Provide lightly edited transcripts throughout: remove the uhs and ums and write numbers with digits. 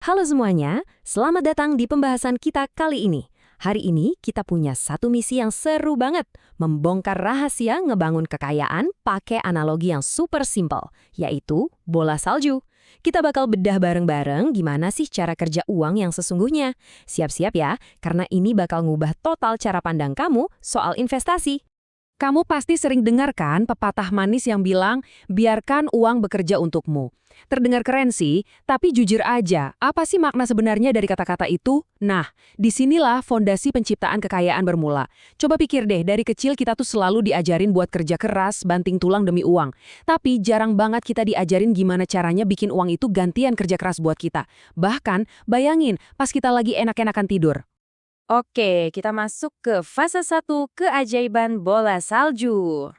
Halo semuanya, selamat datang di pembahasan kita kali ini. Hari ini kita punya satu misi yang seru banget, membongkar rahasia ngebangun kekayaan pakai analogi yang super simple, yaitu bola salju. Kita bakal bedah bareng-bareng gimana sih cara kerja uang yang sesungguhnya. Siap-siap ya, karena ini bakal ngubah total cara pandang kamu soal investasi. Kamu pasti sering dengar kan pepatah manis yang bilang, biarkan uang bekerja untukmu. Terdengar keren sih, tapi jujur aja, apa sih makna sebenarnya dari kata-kata itu? Nah, disinilah fondasi penciptaan kekayaan bermula. Coba pikir deh, dari kecil kita tuh selalu diajarin buat kerja keras, banting tulang demi uang. Tapi jarang banget kita diajarin gimana caranya bikin uang itu gantian kerja keras buat kita. Bahkan, bayangin, pas kita lagi enak-enakan tidur. Oke, kita masuk ke fase 1, keajaiban bola salju.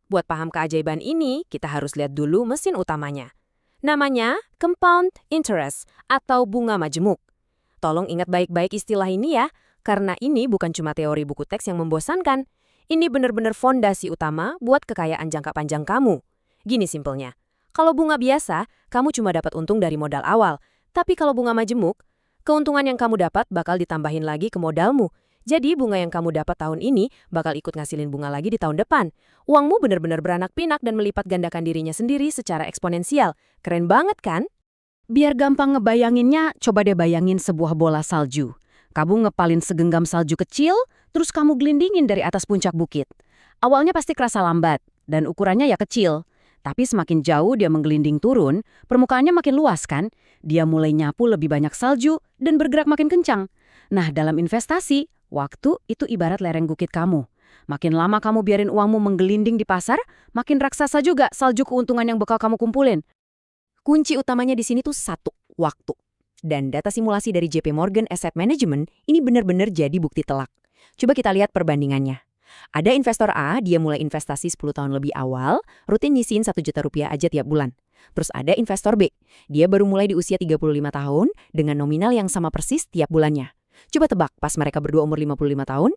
Buat paham keajaiban ini, kita harus lihat dulu mesin utamanya. Namanya compound interest atau bunga majemuk. Tolong ingat baik-baik istilah ini ya, karena ini bukan cuma teori buku teks yang membosankan. Ini benar-benar fondasi utama buat kekayaan jangka panjang kamu. Gini simpelnya, kalau bunga biasa, kamu cuma dapat untung dari modal awal. Tapi kalau bunga majemuk, keuntungan yang kamu dapat bakal ditambahin lagi ke modalmu. Jadi bunga yang kamu dapat tahun ini bakal ikut ngasilin bunga lagi di tahun depan. Uangmu benar-benar beranak pinak dan melipat gandakan dirinya sendiri secara eksponensial. Keren banget kan? Biar gampang ngebayanginnya, coba deh bayangin sebuah bola salju. Kamu ngepalin segenggam salju kecil, terus kamu gelindingin dari atas puncak bukit. Awalnya pasti kerasa lambat, dan ukurannya ya kecil. Tapi semakin jauh dia menggelinding turun, permukaannya makin luas kan? Dia mulai nyapu lebih banyak salju dan bergerak makin kencang. Nah, dalam investasi, waktu itu ibarat lereng bukit kamu. Makin lama kamu biarin uangmu menggelinding di pasar, makin raksasa juga salju keuntungan yang bakal kamu kumpulin. Kunci utamanya di sini tuh satu, waktu. Dan data simulasi dari JP Morgan Asset Management ini benar-benar jadi bukti telak. Coba kita lihat perbandingannya. Ada investor A, dia mulai investasi 10 tahun lebih awal, rutin nyisihin 1 juta rupiah aja tiap bulan. Terus ada investor B, dia baru mulai di usia 35 tahun dengan nominal yang sama persis tiap bulannya. Coba tebak, pas mereka berdua umur 55 tahun,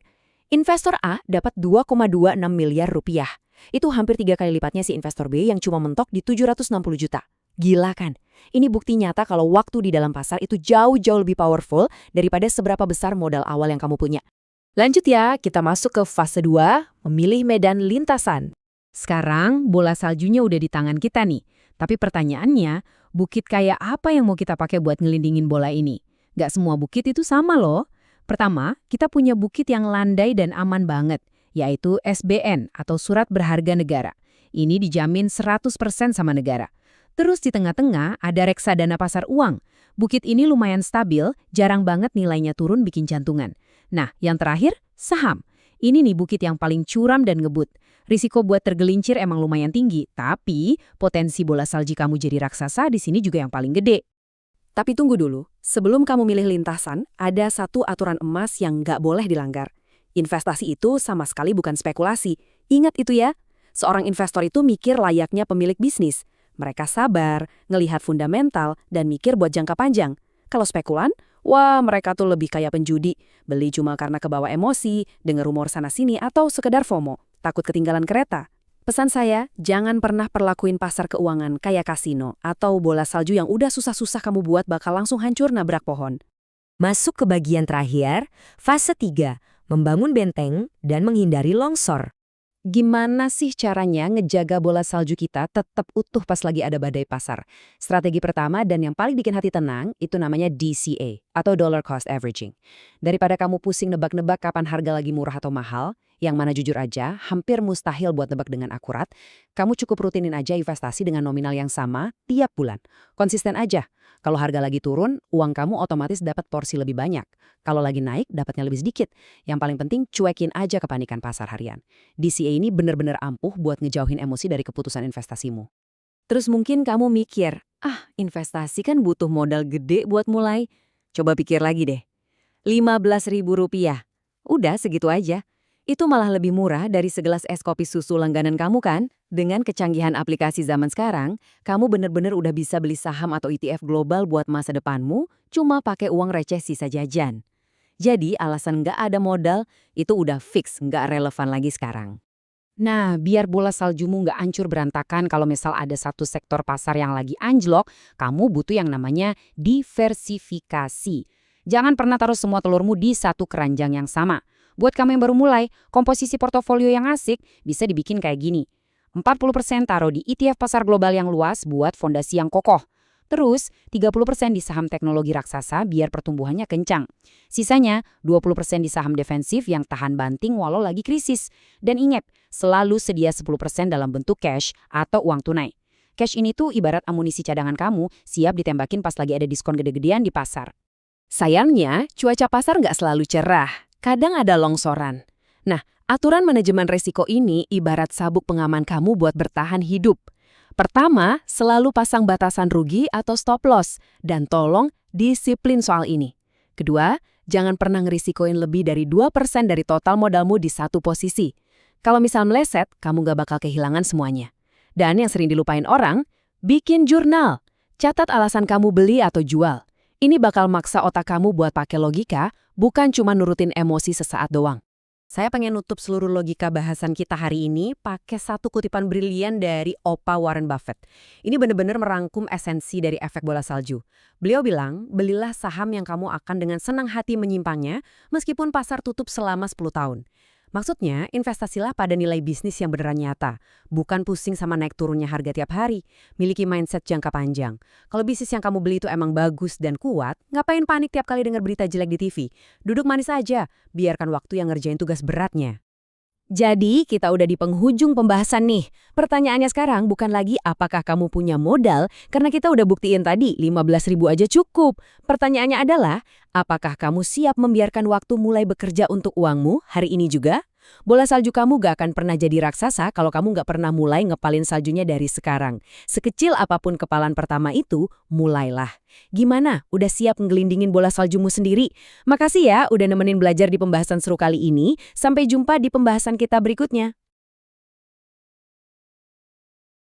investor A dapat 2,26 miliar rupiah. Itu hampir 3 kali lipatnya si investor B yang cuma mentok di 760 juta. Gila kan? Ini bukti nyata kalau waktu di dalam pasar itu jauh-jauh lebih powerful daripada seberapa besar modal awal yang kamu punya. Lanjut ya, kita masuk ke fase 2, memilih medan lintasan. Sekarang bola saljunya udah di tangan kita nih. Tapi pertanyaannya, bukit kayak apa yang mau kita pakai buat ngelindingin bola ini? Gak semua bukit itu sama loh. Pertama, kita punya bukit yang landai dan aman banget, yaitu SBN atau Surat Berharga Negara. Ini dijamin 100% sama negara. Terus di tengah-tengah ada reksadana pasar uang. Bukit ini lumayan stabil, jarang banget nilainya turun bikin jantungan. Nah, yang terakhir, saham. Ini nih bukit yang paling curam dan ngebut. Risiko buat tergelincir emang lumayan tinggi, tapi potensi bola salju kamu jadi raksasa di sini juga yang paling gede. Tapi tunggu dulu, sebelum kamu milih lintasan, ada satu aturan emas yang nggak boleh dilanggar. Investasi itu sama sekali bukan spekulasi. Ingat itu ya, seorang investor itu mikir layaknya pemilik bisnis. Mereka sabar, ngelihat fundamental, dan mikir buat jangka panjang. Kalau spekulan, wah mereka tuh lebih kayak penjudi. Beli cuma karena kebawa emosi, denger rumor sana-sini, atau sekedar FOMO, takut ketinggalan kereta. Pesan saya, jangan pernah perlakuin pasar keuangan kayak kasino atau bola salju yang udah susah-susah kamu buat bakal langsung hancur nabrak pohon. Masuk ke bagian terakhir, fase 3, membangun benteng dan menghindari longsor. Gimana sih caranya ngejaga bola salju kita tetap utuh pas lagi ada badai pasar? Strategi pertama dan yang paling bikin hati tenang itu namanya DCA atau Dollar Cost Averaging. Daripada kamu pusing nebak-nebak kapan harga lagi murah atau mahal, yang mana jujur aja hampir mustahil buat nebak dengan akurat, kamu cukup rutinin aja investasi dengan nominal yang sama tiap bulan. Konsisten aja. Kalau harga lagi turun, uang kamu otomatis dapat porsi lebih banyak. Kalau lagi naik, dapatnya lebih sedikit. Yang paling penting, cuekin aja kepanikan pasar harian. DCA ini benar-benar ampuh buat ngejauhin emosi dari keputusan investasimu. Terus mungkin kamu mikir, investasi kan butuh modal gede buat mulai. Coba pikir lagi deh. Rp15.000. Udah segitu aja. Itu malah lebih murah dari segelas es kopi susu langganan kamu kan? Dengan kecanggihan aplikasi zaman sekarang, kamu bener-bener udah bisa beli saham atau ETF global buat masa depanmu, cuma pakai uang receh sisa jajan. Jadi alasan nggak ada modal, itu udah fix nggak relevan lagi sekarang. Nah, biar bola saljumu nggak hancur berantakan kalau misal ada satu sektor pasar yang lagi anjlok, kamu butuh yang namanya diversifikasi. Jangan pernah taruh semua telurmu di satu keranjang yang sama. Buat kamu yang baru mulai, komposisi portofolio yang asik bisa dibikin kayak gini. 40% taruh di ETF pasar global yang luas buat fondasi yang kokoh. Terus, 30% di saham teknologi raksasa biar pertumbuhannya kencang. Sisanya, 20% di saham defensif yang tahan banting walau lagi krisis. Dan ingat, selalu sedia 10% dalam bentuk cash atau uang tunai. Cash ini tuh ibarat amunisi cadangan kamu, siap ditembakin pas lagi ada diskon gede-gedean di pasar. Sayangnya, cuaca pasar nggak selalu cerah. Kadang ada longsoran. Nah, aturan manajemen risiko ini ibarat sabuk pengaman kamu buat bertahan hidup. Pertama, selalu pasang batasan rugi atau stop loss, dan tolong disiplin soal ini. Kedua, jangan pernah ngerisikoin lebih dari 2% dari total modalmu di satu posisi. Kalau misal meleset, kamu nggak bakal kehilangan semuanya. Dan yang sering dilupain orang, bikin jurnal. Catat alasan kamu beli atau jual. Ini bakal maksa otak kamu buat pakai logika, bukan cuma nurutin emosi sesaat doang. Saya pengen nutup seluruh logika bahasan kita hari ini pakai satu kutipan brilian dari Opa Warren Buffett. Ini benar-benar merangkum esensi dari efek bola salju. Beliau bilang, belilah saham yang kamu akan dengan senang hati menyimpannya meskipun pasar tutup selama 10 tahun. Maksudnya, investasilah pada nilai bisnis yang beneran nyata, bukan pusing sama naik turunnya harga tiap hari. Miliki mindset jangka panjang. Kalau bisnis yang kamu beli itu emang bagus dan kuat, ngapain panik tiap kali dengar berita jelek di TV? Duduk manis aja, biarkan waktu yang ngerjain tugas beratnya. Jadi, kita udah di penghujung pembahasan nih. Pertanyaannya sekarang bukan lagi apakah kamu punya modal, karena kita udah buktiin tadi 15.000 aja cukup. Pertanyaannya adalah, apakah kamu siap membiarkan waktu mulai bekerja untuk uangmu hari ini juga? Bola salju kamu gak akan pernah jadi raksasa kalau kamu gak pernah mulai ngepalin saljunya dari sekarang. Sekecil apapun kepalan pertama itu, mulailah. Gimana? Udah siap ngelindingin bola saljumu sendiri? Makasih ya udah nemenin belajar di pembahasan seru kali ini. Sampai jumpa di pembahasan kita berikutnya.